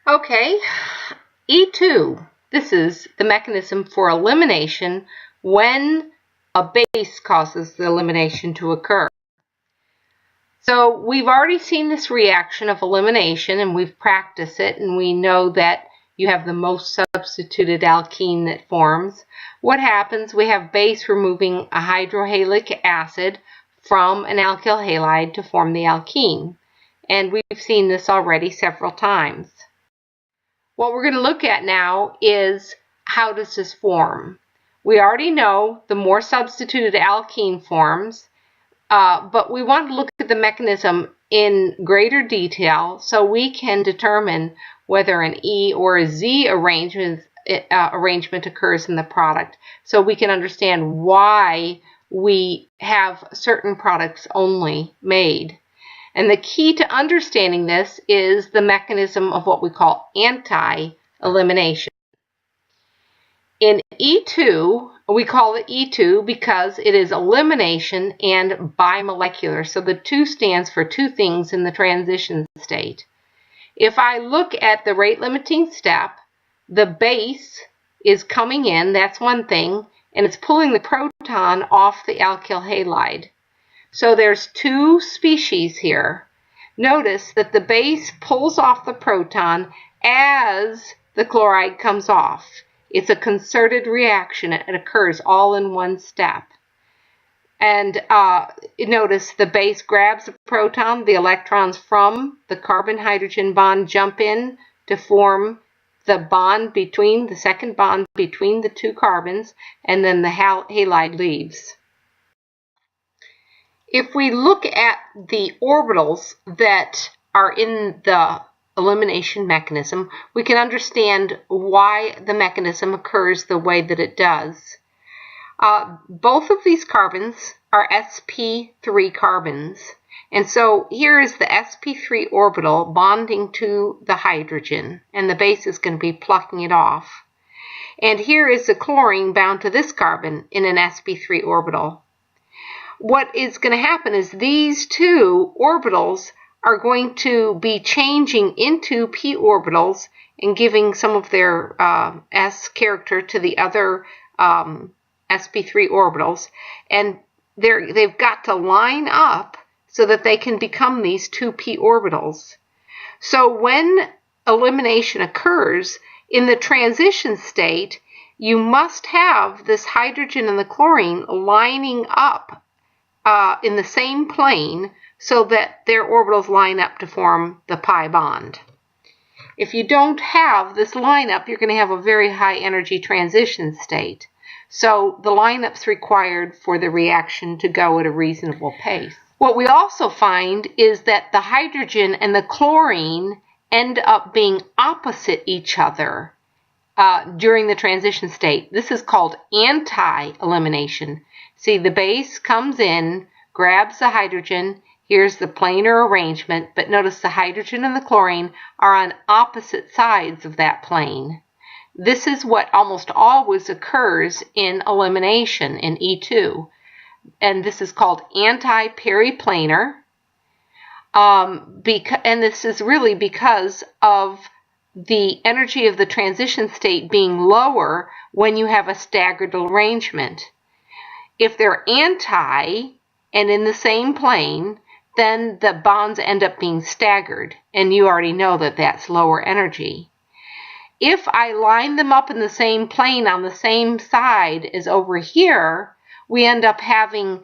Okay, E2. This is the mechanism for elimination when a base causes the elimination to occur. So we've already seen this reaction of elimination and we've practiced it, and we know that you have the most substituted alkene that forms. What happens? We have base removing a hydrohalic acid from an alkyl halide to form the alkene. And we've seen this already several times. What we're going to look at now is how does this form. We already know the more substituted alkene forms, but we want to look at the mechanism in greater detail so we can determine whether an E or a Z arrangement occurs in the product, so we can understand why we have certain products only made. And the key to understanding this is the mechanism of what we call anti-elimination. In E2, we call it E2 because it is elimination and bimolecular. So the 2 stands for 2 things in the transition state. If I look at the rate limiting step, the base is coming in, that's one thing, and it's pulling the proton off the alkyl halide. So there's 2 species here. Notice that the base pulls off the proton as the chloride comes off. It's a concerted reaction. It occurs all in one step. And notice the base grabs the proton, the electrons from the carbon-hydrogen bond jump in to form the bond between, the second bond between the 2 carbons, and then the halide leaves. If we look at the orbitals that are in the elimination mechanism, we can understand why the mechanism occurs the way that it does. Both of these carbons are sp3 carbons, and so here is the sp3 orbital bonding to the hydrogen, and the base is going to be plucking it off. And here is the chlorine bound to this carbon in an sp3 orbital. What is going to happen is these 2 orbitals are going to be changing into p orbitals and giving some of their s character to the other sp3 orbitals, and they've got to line up so that they can become these 2 p orbitals. So when elimination occurs in the transition state, you must have this hydrogen and the chlorine lining up in the same plane so that their orbitals line up to form the pi bond. If you don't have this lineup, you're going to have a very high energy transition state. So the lineup's required for the reaction to go at a reasonable pace. What we also find is that the hydrogen and the chlorine end up being opposite each other during the transition state. This is called anti-elimination. See, the base comes in, grabs the hydrogen. Here's the planar arrangement, but notice the hydrogen and the chlorine are on opposite sides of that plane. This is what almost always occurs in elimination in E2, and this is called antiperiplanar, and this is really because of the energy of the transition state being lower when you have a staggered arrangement. If they're anti and in the same plane, then the bonds end up being staggered, and you already know that that's lower energy. If I line them up in the same plane on the same side as over here, we end up having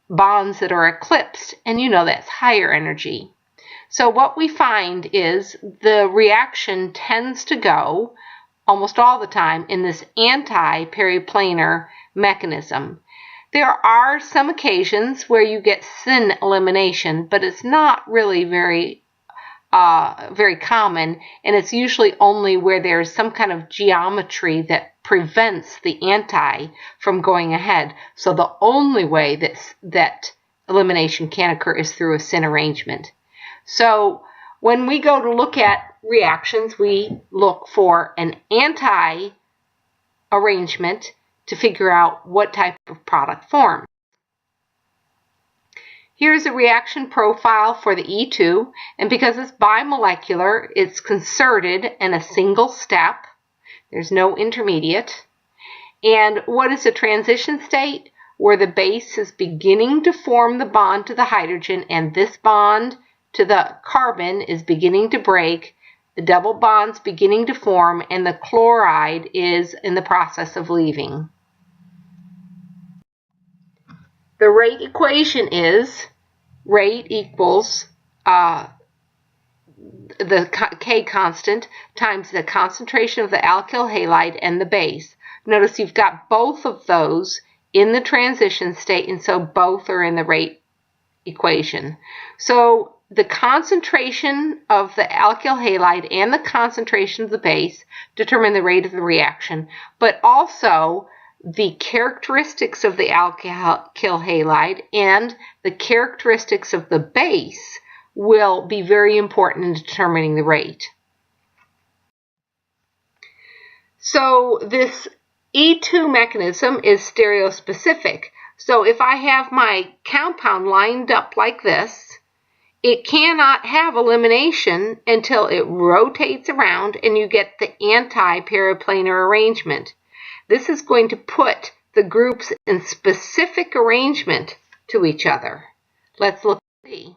bonds that are eclipsed, and you know that's higher energy. So what we find is the reaction tends to go almost all the time in this anti-periplanar mechanism. There are some occasions where you get syn elimination, but it's not really very common, and it's usually only where there's some kind of geometry that prevents the anti from going ahead. So the only way that elimination can occur is through a syn arrangement. So when we go to look at reactions, we look for an anti arrangement to figure out what type of product forms. Here's a reaction profile for the E2, and because it's bimolecular, it's concerted in a single step. There's no intermediate. And what is a transition state? Where the base is beginning to form the bond to the hydrogen, and this bond to the carbon is beginning to break, the double bond's beginning to form, and the chloride is in the process of leaving. The rate equation is rate equals the K constant times the concentration of the alkyl halide and the base. Notice you've got both of those in the transition state, and so both are in the rate equation. So the concentration of the alkyl halide and the concentration of the base determine the rate of the reaction, but also the characteristics of the alkyl halide and the characteristics of the base will be very important in determining the rate. So this E2 mechanism is stereospecific. So if I have my compound lined up like this, it cannot have elimination until it rotates around and you get the antiperiplanar arrangement. This is going to put the groups in specific arrangement to each other. Let's look and see.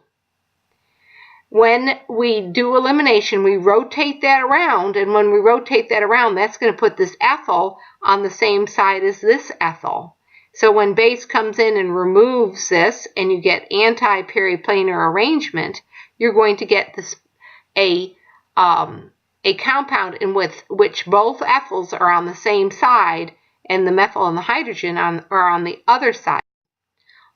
When we do elimination, we rotate that around, and when we rotate that around, that's going to put this ethyl on the same side as this ethyl. So when base comes in and removes this, and you get antiperiplanar arrangement, you're going to get this a compound in which both ethyls are on the same side, and the methyl and the hydrogen are on the other side.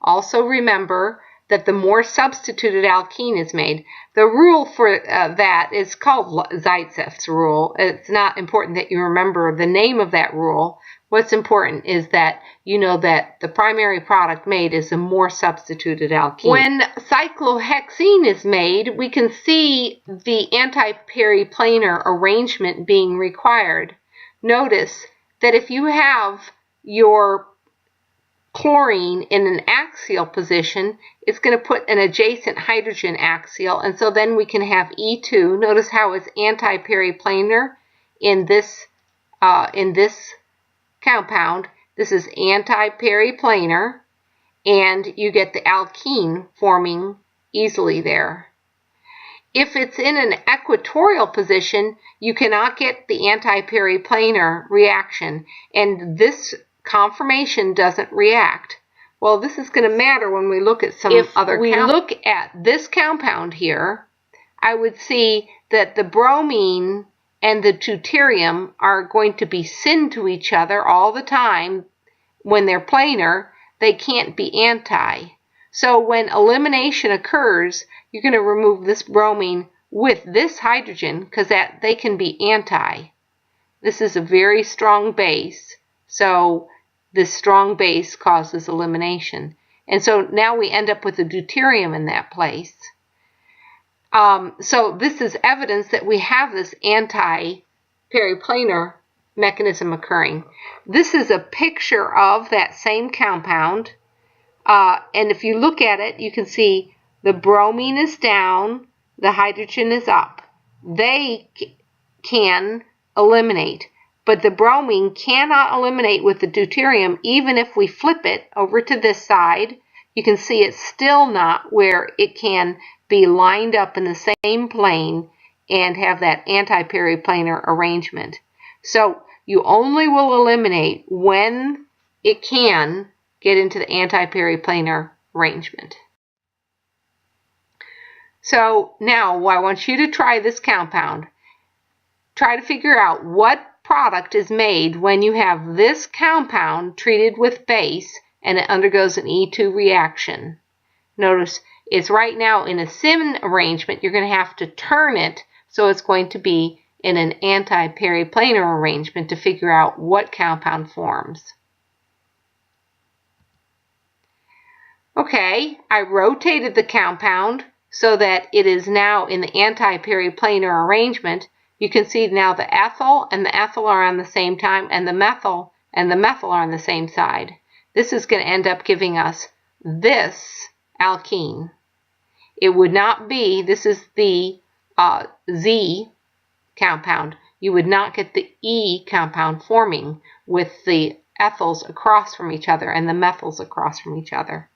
Also remember that the more substituted alkene is made. The rule for that is called Zaitsev's rule. It's not important that you remember the name of that rule. What's important is that you know that the primary product made is a more substituted alkene. When cyclohexene is made, we can see the antiperiplanar arrangement being required. Notice that if you have your chlorine in an axial position, it's going to put an adjacent hydrogen axial, and so then we can have E2. Notice how it's antiperiplanar in this compound. This is antiperiplanar, and you get the alkene forming easily there. If it's in an equatorial position, you cannot get the antiperiplanar reaction, and this conformation doesn't react. Well, this is going to matter when we look at some other compounds. If we look at this compound here, I would see that the bromine and the deuterium are going to be syn to each other all the time. When they're planar, they can't be anti. So when elimination occurs, you're going to remove this bromine with this hydrogen because they can be anti. This is a very strong base, so this strong base causes elimination. And so now we end up with a deuterium in that place. So this is evidence that we have this antiperiplanar mechanism occurring. This is a picture of that same compound. And if you look at it, you can see the bromine is down, the hydrogen is up. They can eliminate, but the bromine cannot eliminate with the deuterium. Even if we flip it over to this side, you can see it's still not where it can be lined up in the same plane and have that antiperiplanar arrangement. So you only will eliminate when it can get into the antiperiplanar arrangement. So now I want you to try this compound. Try to figure out what product is made when you have this compound treated with base and it undergoes an E2 reaction. Notice it's right now in a syn arrangement. You're going to have to turn it so it's going to be in an antiperiplanar arrangement to figure out what compound forms. Okay, I rotated the compound so that it is now in the antiperiplanar arrangement. You can see now the ethyl and the ethyl are on the same time, and the methyl are on the same side. This is going to end up giving us this alkene. It would not be, this is the Z compound. You would not get the E compound forming with the ethyls across from each other and the methyls across from each other.